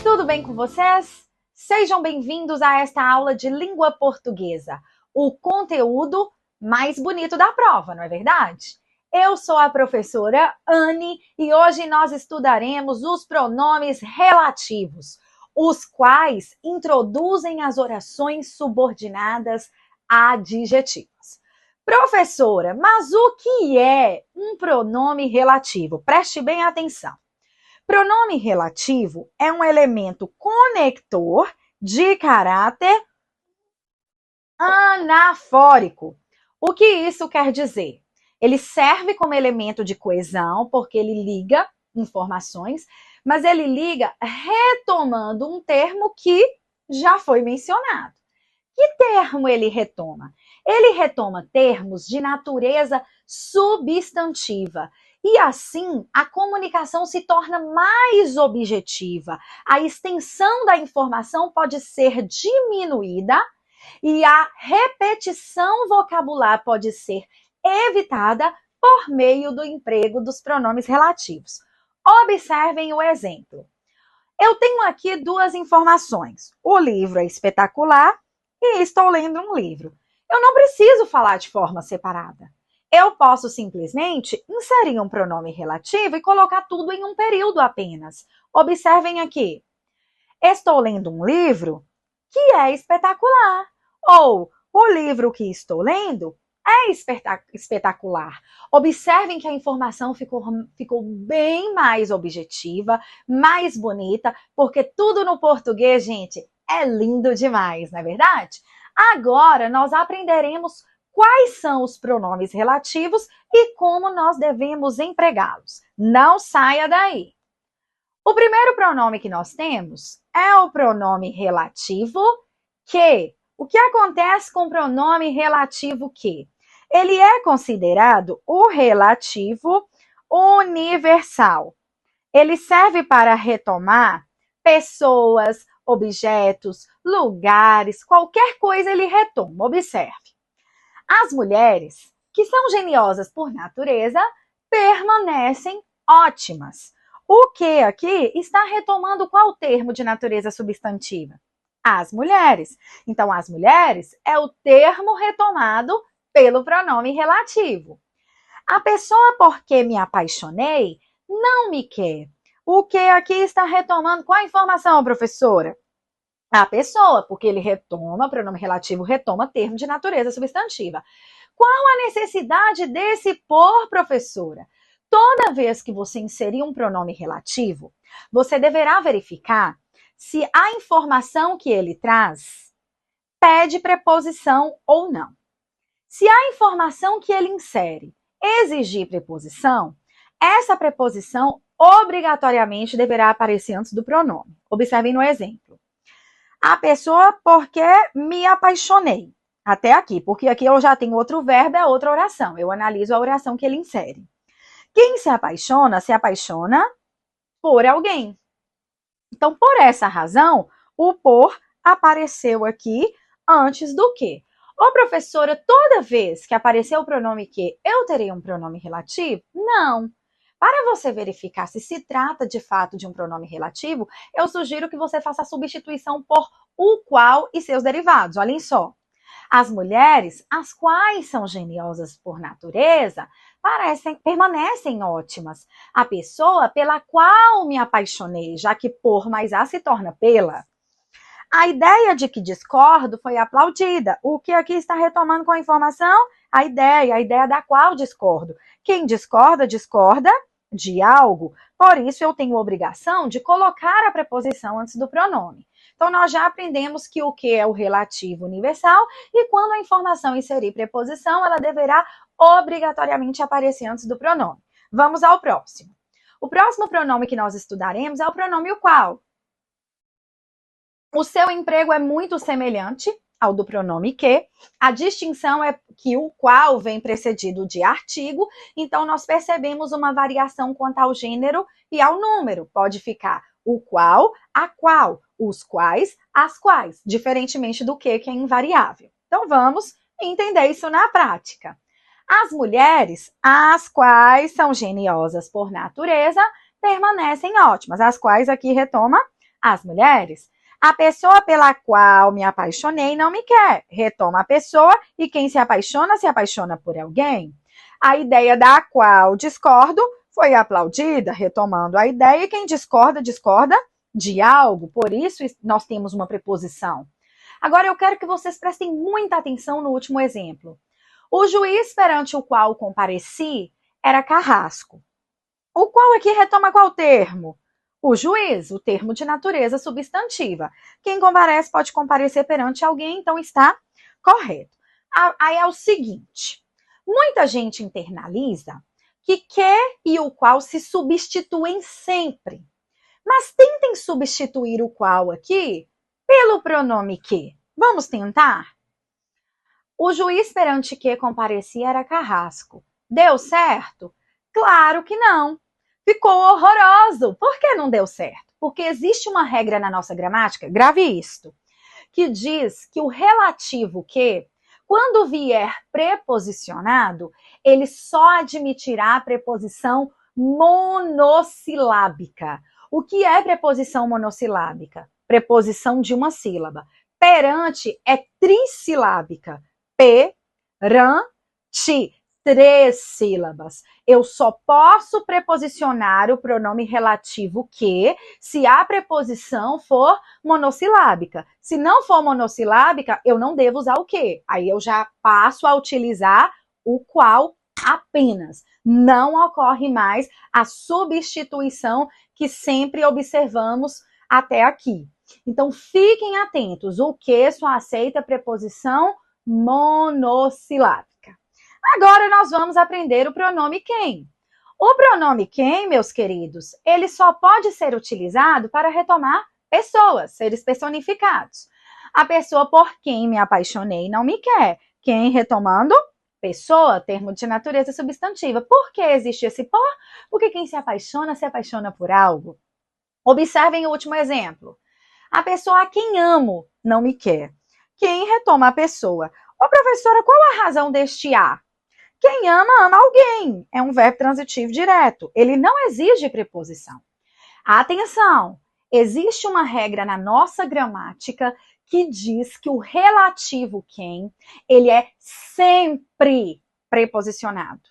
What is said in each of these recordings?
tudo bem com vocês? Sejam bem-vindos a esta aula de língua portuguesa, o conteúdo mais bonito da prova, não é verdade? Eu sou a professora Anne e hoje nós estudaremos os pronomes relativos, os quais introduzem as orações subordinadas adjetivas. Professora, mas o que é um pronome relativo? Preste bem atenção. Pronome relativo é um elemento conector de caráter anafórico. O que isso quer dizer? Ele serve como elemento de coesão, porque ele liga informações, mas ele liga retomando um termo que já foi mencionado. Que termo ele retoma? Ele retoma termos de natureza substantiva. E assim, a comunicação se torna mais objetiva. A extensão da informação pode ser diminuída e a repetição vocabular pode ser evitada por meio do emprego dos pronomes relativos. Observem o exemplo. Eu tenho aqui duas informações. O livro é espetacular e estou lendo um livro. Eu não preciso falar de forma separada. Eu posso simplesmente inserir um pronome relativo e colocar tudo em um período apenas. Observem aqui. Estou lendo um livro que é espetacular. Ou o livro que estou lendo é espetacular. Observem que a informação ficou bem mais objetiva, mais bonita, porque tudo no português, gente, é lindo demais, não é verdade? Agora nós aprenderemos quais são os pronomes relativos e como nós devemos empregá-los. Não saia daí. O primeiro pronome que nós temos é o pronome relativo que. O que acontece com o pronome relativo que? Ele é considerado o relativo universal. Ele serve para retomar pessoas, objetos, lugares, qualquer coisa ele retoma. Observe. As mulheres, que são geniosas por natureza, permanecem ótimas. O que aqui está retomando qual termo de natureza substantiva? As mulheres. Então, as mulheres é o termo retomado pelo pronome relativo. A pessoa por que me apaixonei não me quer. O que aqui está retomando qual a informação, professora? A pessoa, porque ele retoma, pronome relativo retoma termo de natureza substantiva. Qual a necessidade desse por, professora? Toda vez que você inserir um pronome relativo, você deverá verificar se a informação que ele traz pede preposição ou não. Se a informação que ele insere exigir preposição, essa preposição obrigatoriamente deverá aparecer antes do pronome. Observem no exemplo. A pessoa porque me apaixonei. Até aqui, porque aqui eu já tenho outro verbo, é outra oração. Eu analiso a oração que ele insere. Quem se apaixona por alguém. Então, por essa razão, o por apareceu aqui antes do que. Ô, professora, toda vez que aparecer o pronome que, eu terei um pronome relativo? Não. Para você verificar se se trata de fato de um pronome relativo, eu sugiro que você faça a substituição por o qual e seus derivados. Olhem só. As mulheres, as quais são geniosas por natureza, permanecem ótimas. A pessoa pela qual me apaixonei, já que por mais a se torna pela. A ideia de que discordo foi aplaudida. O que aqui está retomando com a informação? A ideia da qual discordo. Quem discorda, discorda de algo. Por isso, eu tenho a obrigação de colocar a preposição antes do pronome. Então, nós já aprendemos que o que é o relativo universal e quando a informação inserir preposição, ela deverá obrigatoriamente aparecer antes do pronome. Vamos ao próximo. O próximo pronome que nós estudaremos é o pronome o qual. O seu emprego é muito semelhante ao do pronome que. A distinção é que o qual vem precedido de artigo, então nós percebemos uma variação quanto ao gênero e ao número. Pode ficar o qual, a qual, os quais, as quais, diferentemente do que é invariável. Então vamos entender isso na prática. As mulheres, as quais são geniosas por natureza, permanecem ótimas. As quais aqui retoma As mulheres. A pessoa pela qual me apaixonei não me quer. Retoma a pessoa e quem se apaixona por alguém. A ideia da qual discordo foi aplaudida, retomando a ideia, e quem discorda, discorda de algo. Por isso, nós temos uma preposição. Agora, eu quero que vocês prestem muita atenção no último exemplo. O juiz perante o qual compareci era carrasco. O qual aqui retoma qual termo? O juiz, o termo de natureza substantiva. Quem comparece pode comparecer perante alguém, então está correto. Aí é o seguinte, muita gente internaliza que e o qual se substituem sempre. Mas tentem substituir o qual aqui pelo pronome que. Vamos tentar? O juiz perante que comparecia era carrasco. Deu certo? Claro que não. Ficou horroroso. Por que não deu certo? Porque existe uma regra na nossa gramática, grave isto, que diz que o relativo que, quando vier preposicionado, ele só admitirá a preposição monossilábica. O que é preposição monossilábica? Preposição de uma sílaba. Perante é trissilábica. Perante, 3 sílabas. Eu só posso preposicionar o pronome relativo que se a preposição for monossilábica. Se não for monossilábica, eu não devo usar o que. Aí eu já passo a utilizar o qual apenas. Não ocorre mais a substituição que sempre observamos até aqui. Então, fiquem atentos. O que só aceita preposição monossilábica. Agora nós vamos aprender o pronome quem. O pronome quem, meus queridos, ele só pode ser utilizado para retomar pessoas, seres personificados. A pessoa por quem me apaixonei não me quer. Quem, retomando? Pessoa, termo de natureza substantiva. Por que existe esse por? Porque quem se apaixona por algo. Observem o último exemplo. A pessoa a quem amo não me quer. Quem retoma a pessoa? Ô, professora, qual a razão deste a? Quem ama, ama alguém. É um verbo transitivo direto. Ele não exige preposição. Atenção! Existe uma regra na nossa gramática que diz que o relativo quem, ele é sempre preposicionado.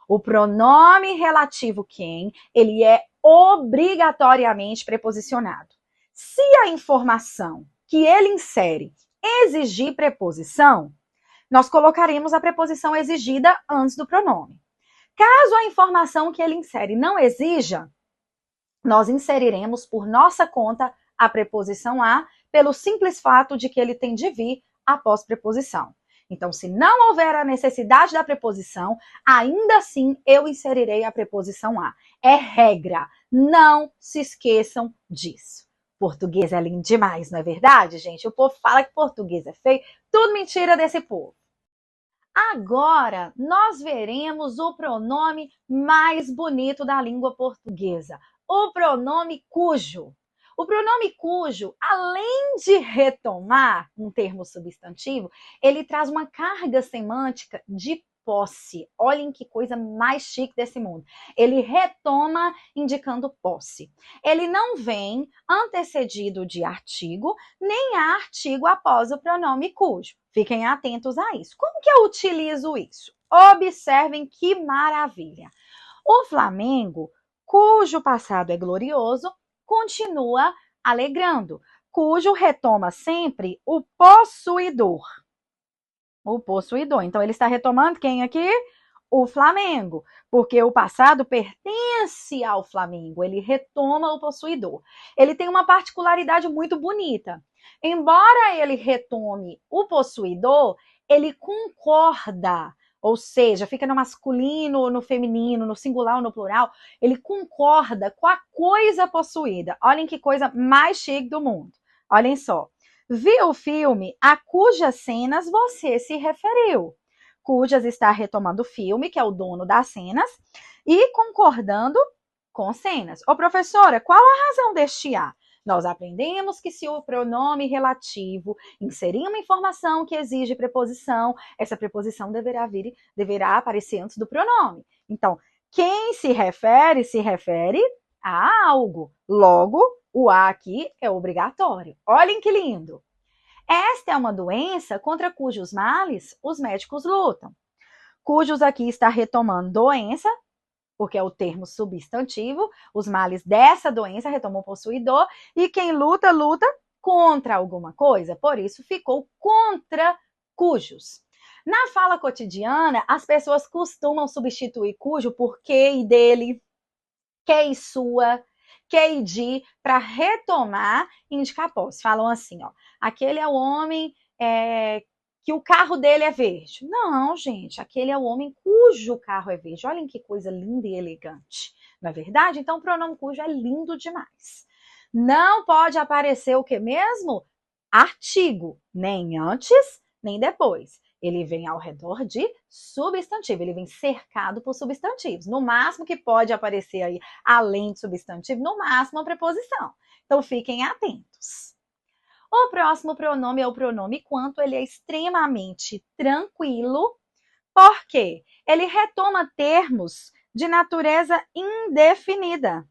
O pronome relativo quem, ele é obrigatoriamente preposicionado. Se a informação que ele insere exigir preposição, nós colocaremos a preposição exigida antes do pronome. Caso a informação que ele insere não exija, nós inseriremos por nossa conta a preposição a, pelo simples fato de que ele tem de vir após preposição. Então, se não houver a necessidade da preposição, ainda assim eu inserirei a preposição a. É regra, não se esqueçam disso. Português é lindo demais, não é verdade, gente? O povo fala que português é feio, tudo mentira desse povo. Agora, nós veremos o pronome mais bonito da língua portuguesa, o pronome cujo. O pronome cujo, além de retomar um termo substantivo, ele traz uma carga semântica de posse. Olhem que coisa mais chique desse mundo. Ele retoma indicando posse. Ele não vem antecedido de artigo, nem há artigo após o pronome cujo. Fiquem atentos a isso. Como que eu utilizo isso? Observem que maravilha. O Flamengo, cujo passado é glorioso, continua alegrando, cujo retoma sempre o possuidor. O possuidor. Então, ele está retomando quem aqui? O Flamengo, porque o passado pertence ao Flamengo, ele retoma o possuidor. Ele tem uma particularidade muito bonita. Embora ele retome o possuidor, ele concorda, ou seja, fica no masculino, no feminino, no singular ou no plural, ele concorda com a coisa possuída. Olhem que coisa mais chique do mundo. Olhem só. Viu o filme a cujas cenas você se referiu. Cujas está retomando o filme, que é o dono das cenas, e concordando com cenas. Ô, professora, qual a razão deste a? Nós aprendemos que se o pronome relativo inserir uma informação que exige preposição, essa preposição deverá aparecer antes do pronome. Então, quem se refere a algo. Logo, O A aqui é obrigatório. Olhem que lindo. Esta é uma doença contra cujos males os médicos lutam. Cujos aqui está retomando doença, porque é o termo substantivo, os males dessa doença retomou possuidor, e quem luta, luta contra alguma coisa, por isso ficou contra cujos. Na fala cotidiana, as pessoas costumam substituir cujo por que e dele, que e sua, que e de, para retomar e indicar posse. Falam assim, ó, aquele é o homem que o carro dele é verde. Não, gente, aquele é o homem cujo carro é verde. Olhem que coisa linda e elegante. Não é verdade? Então, o pronome cujo é lindo demais. Não pode aparecer o que mesmo? Artigo, nem antes, nem depois. Ele vem ao redor de substantivo, ele vem cercado por substantivos. No máximo que pode aparecer aí, além de substantivo, no máximo a preposição. Então, fiquem atentos. O próximo pronome é o pronome quanto, ele é extremamente tranquilo, porque ele retoma termos de natureza indefinida.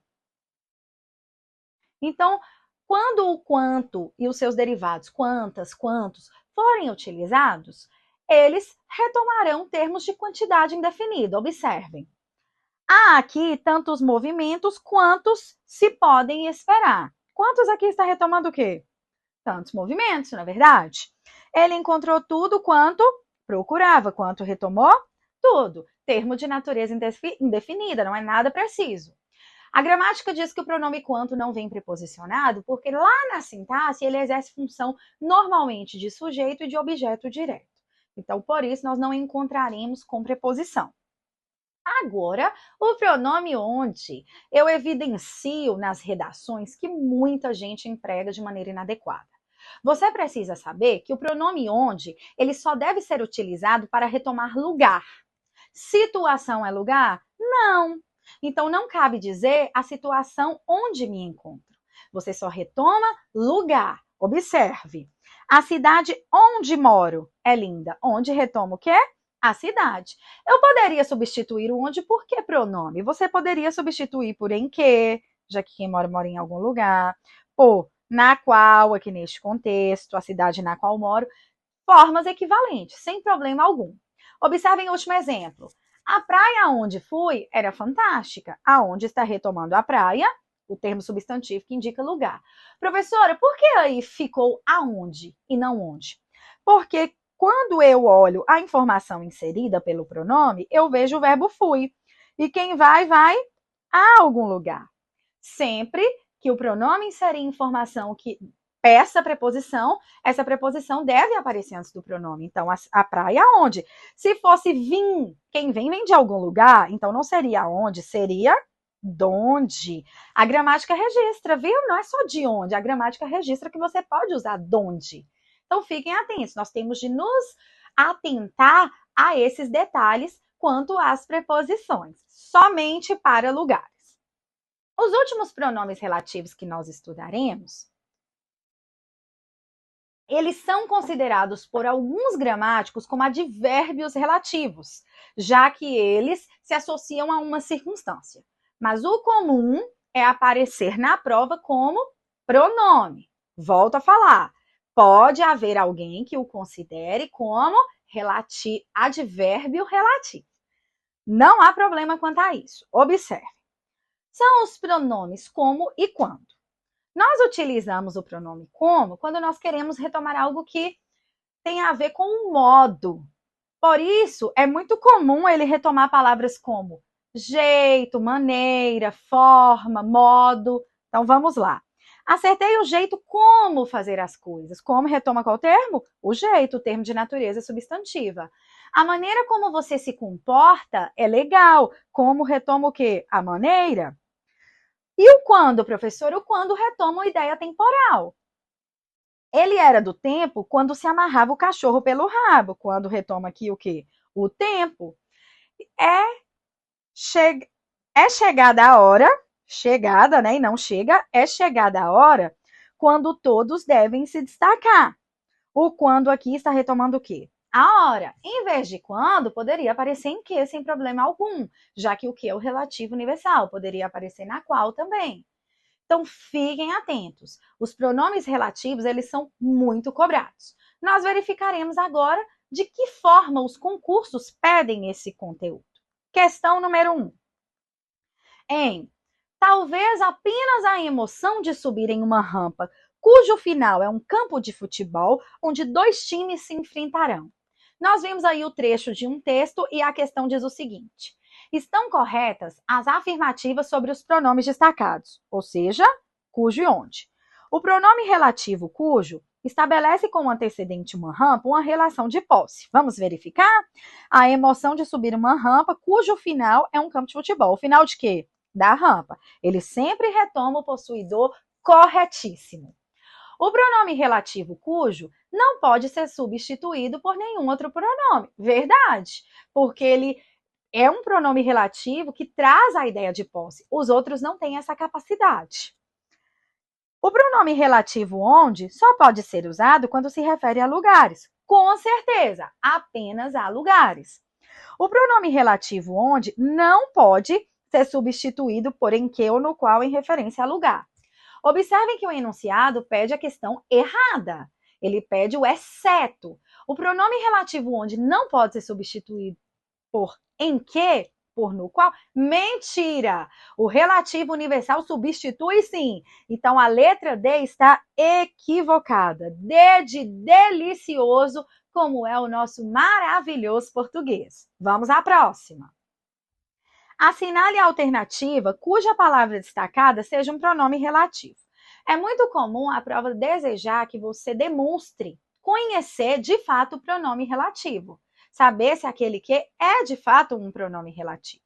Então, quando o quanto e os seus derivados, quantas, quantos, forem utilizados, eles retomarão termos de quantidade indefinida. Observem. Há aqui tantos movimentos quantos se podem esperar. Quantos aqui está retomando o quê? Tantos movimentos, não é verdade? Ele encontrou tudo quanto procurava. Quanto retomou? Tudo. Termo de natureza indefinida, não é nada preciso. A gramática diz que o pronome quanto não vem preposicionado porque lá na sintaxe ele exerce função normalmente de sujeito e de objeto direto. Então, por isso, nós não encontraremos com preposição. Agora, o pronome onde eu evidencio nas redações que muita gente emprega de maneira inadequada. Você precisa saber que o pronome onde ele só deve ser utilizado para retomar lugar. Situação é lugar? Não. Então, não cabe dizer a situação onde me encontro. Você só retoma lugar. Observe. A cidade onde moro é linda. Onde retoma o quê? A cidade. Eu poderia substituir o onde por que pronome? Você poderia substituir por em que, já que quem mora, mora em algum lugar. Por na qual, aqui neste contexto, a cidade na qual moro. Formas equivalentes, sem problema algum. Observem o último exemplo. A praia onde fui era fantástica. Aonde está retomando a praia, o termo substantivo que indica lugar. Professora, por que aí ficou aonde e não onde? Porque quando eu olho a informação inserida pelo pronome, eu vejo o verbo fui. E quem vai, vai a algum lugar. Sempre que o pronome inserir informação que peça preposição, essa preposição deve aparecer antes do pronome. Então, a praia onde? Se fosse vim, quem vem, vem de algum lugar, então não seria onde, seria donde. A gramática registra, viu? Não é só de onde, a gramática registra que você pode usar donde. Então, fiquem atentos, nós temos de nos atentar a esses detalhes quanto às preposições, somente para lugares. Os últimos pronomes relativos que nós estudaremos, eles são considerados por alguns gramáticos como advérbios relativos, já que eles se associam a uma circunstância. Mas o comum é aparecer na prova como pronome. Volto a falar. Pode haver alguém que o considere como advérbio relativo. Não há problema quanto a isso. Observe. São os pronomes como e quando. Nós utilizamos o pronome como quando nós queremos retomar algo que tem a ver com o modo. Por isso, é muito comum ele retomar palavras como jeito, maneira, forma, modo. Então, vamos lá. Acertei o jeito como fazer as coisas. Como retoma qual termo? O jeito, o termo de natureza substantiva. A maneira como você se comporta é legal. Como retoma o quê? A maneira. E o quando, professor? O quando retoma uma ideia temporal. Ele era do tempo quando se amarrava o cachorro pelo rabo. Quando retoma aqui o quê? O tempo. É chegada a hora, chegada, né? E não chega, é chegada a hora quando todos devem se destacar. O quando aqui está retomando o quê? A hora. Em vez de quando, poderia aparecer em que sem problema algum, já que o que é o relativo universal, poderia aparecer na qual também. Então, fiquem atentos. Os pronomes relativos, eles são muito cobrados. Nós verificaremos agora de que forma os concursos pedem esse conteúdo. Questão número 1. Talvez apenas a emoção de subir em uma rampa, cujo final é um campo de futebol, onde 2 times se enfrentarão. Nós vimos aí o trecho de um texto e a questão diz o seguinte: estão corretas as afirmativas sobre os pronomes destacados, ou seja, cujo e onde. O pronome relativo cujo estabelece com o antecedente uma rampa uma relação de posse. Vamos verificar? A emoção de subir uma rampa, cujo final é um campo de futebol. O final de quê? Da rampa. Ele sempre retoma o possuidor corretíssimo. O pronome relativo cujo não pode ser substituído por nenhum outro pronome. Verdade, porque ele é um pronome relativo que traz a ideia de posse. Os outros não têm essa capacidade. O pronome relativo onde só pode ser usado quando se refere a lugares. Com certeza, apenas a lugares. O pronome relativo onde não pode ser substituído por em que ou no qual em referência a lugar. Observem que o enunciado pede a questão errada. Ele pede o exceto. O pronome relativo onde não pode ser substituído por em que, por no qual. Mentira! O relativo universal substitui sim. Então, a letra D está equivocada. D de delicioso, como é o nosso maravilhoso português. Vamos à próxima. Assinale a alternativa cuja palavra destacada seja um pronome relativo. É muito comum a prova desejar que você demonstre conhecer de fato o pronome relativo. Saber se aquele que é de fato um pronome relativo.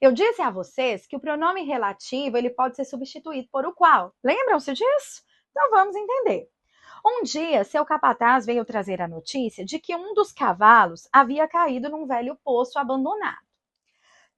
Eu disse a vocês que o pronome relativo ele pode ser substituído por o qual. Lembram-se disso? Então vamos entender. Um dia, seu capataz veio trazer a notícia de que um dos cavalos havia caído num velho poço abandonado.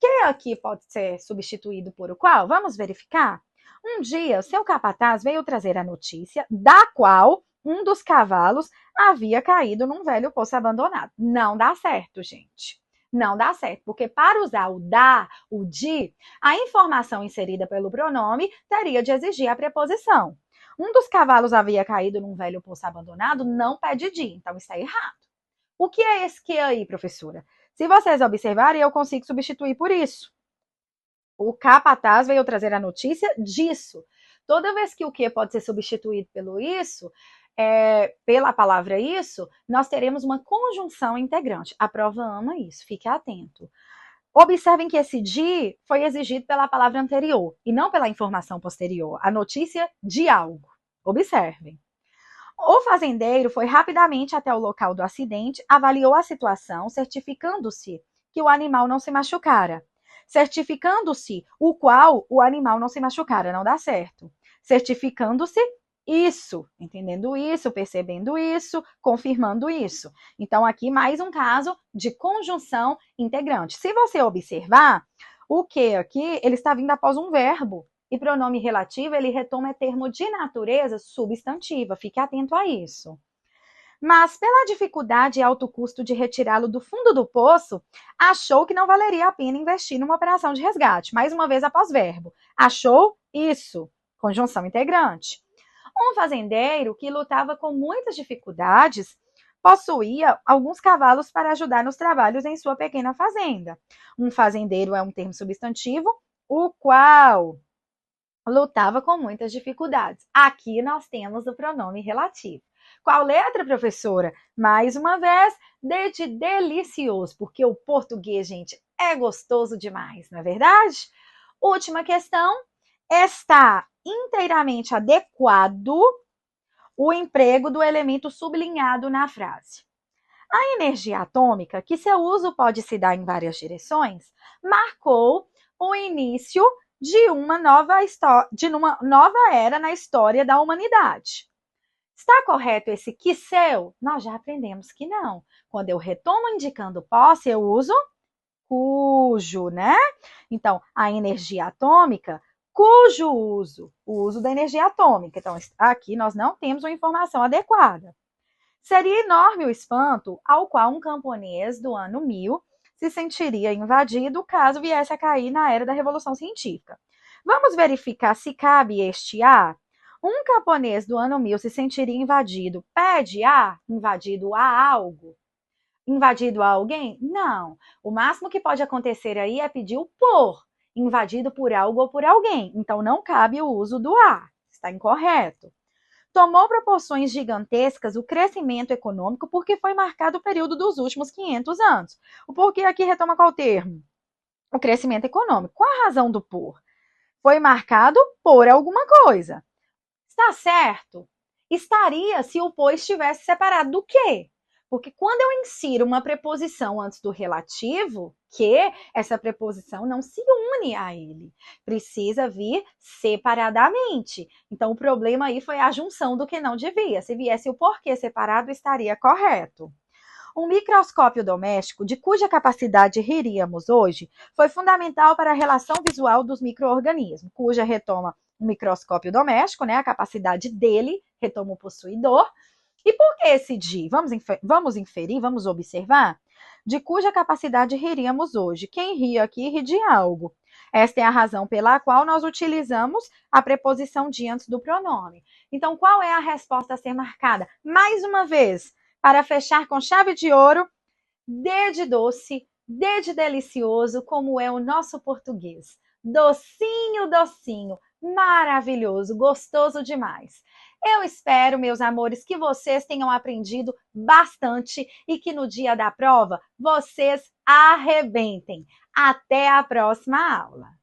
Quem aqui pode ser substituído por o qual? Vamos verificar? Um dia, seu capataz veio trazer a notícia da qual um dos cavalos havia caído num velho poço abandonado. Não dá certo, gente. Não dá certo, porque para usar o da, o de, a informação inserida pelo pronome teria de exigir a preposição. Um dos cavalos havia caído num velho poço abandonado, não pede de, então está errado. O que é esse que aí, professora? Se vocês observarem, eu consigo substituir por isso. O capataz veio trazer a notícia disso. Toda vez que o que pode ser substituído pelo isso, pela palavra isso, nós teremos uma conjunção integrante. A prova ama isso, fique atento. Observem que esse de foi exigido pela palavra anterior e não pela informação posterior, a notícia de algo. Observem. O fazendeiro foi rapidamente até o local do acidente, avaliou a situação, certificando-se que o animal não se machucara. Certificando-se o qual o animal não se machucara, não dá certo. Certificando-se isso, entendendo isso, percebendo isso, confirmando isso. Então, aqui mais um caso de conjunção integrante. Se você observar, o que aqui, ele está vindo após um verbo. E pronome relativo, ele retoma termo de natureza substantiva. Fique atento a isso. Mas, pela dificuldade e alto custo de retirá-lo do fundo do poço, achou que não valeria a pena investir numa operação de resgate. Mais uma vez, após verbo. Achou isso. Conjunção integrante. Um fazendeiro que lutava com muitas dificuldades possuía alguns cavalos para ajudar nos trabalhos em sua pequena fazenda. Um fazendeiro é um termo substantivo, o qual lutava com muitas dificuldades. Aqui nós temos o pronome relativo. Qual letra, professora? Mais uma vez, D de delicioso, porque o português, gente, é gostoso demais, não é verdade? Última questão. Está inteiramente adequado o emprego do elemento sublinhado na frase. A energia atômica, que seu uso pode se dar em várias direções, marcou o início de uma nova era na história da humanidade. Está correto esse que seu? Nós já aprendemos que não. Quando eu retomo indicando posse, eu uso cujo, né? Então, a energia atômica, cujo uso? O uso da energia atômica. Então, aqui nós não temos uma informação adequada. Seria enorme o espanto ao qual um camponês do ano 1000 se sentiria invadido caso viesse a cair na era da Revolução Científica. Vamos verificar se cabe este a. Um camponês do ano 1000 se sentiria invadido. Pede a, invadido a algo. Invadido a alguém? Não. O máximo que pode acontecer aí é pedir o por, invadido por algo ou por alguém. Então não cabe o uso do a. Está incorreto. Tomou proporções gigantescas o crescimento econômico porque foi marcado o período dos últimos 500 anos. O porquê aqui retoma qual termo? O crescimento econômico. Qual a razão do por? Foi marcado por alguma coisa. Está certo? Estaria se o por estivesse separado do quê? Porque quando eu insiro uma preposição antes do relativo, que essa preposição não se une a ele. Precisa vir separadamente. Então, o problema aí foi a junção do que não devia. Se viesse o porquê separado, estaria correto. Um microscópio doméstico, de cuja capacidade riríamos hoje, foi fundamental para a relação visual dos micro-organismos, cuja retoma o microscópio doméstico, né, a capacidade dele, retoma o possuidor. E por que esse de? Vamos inferir, vamos observar? De cuja capacidade riríamos hoje. Quem ri aqui ri de algo. Esta é a razão pela qual nós utilizamos a preposição de antes do pronome. Então, qual é a resposta a ser marcada? Mais uma vez, para fechar com chave de ouro, D de doce, D de delicioso, como é o nosso português. Docinho, docinho, maravilhoso, gostoso demais. Eu espero, meus amores, que vocês tenham aprendido bastante e que no dia da prova vocês arrebentem. Até a próxima aula!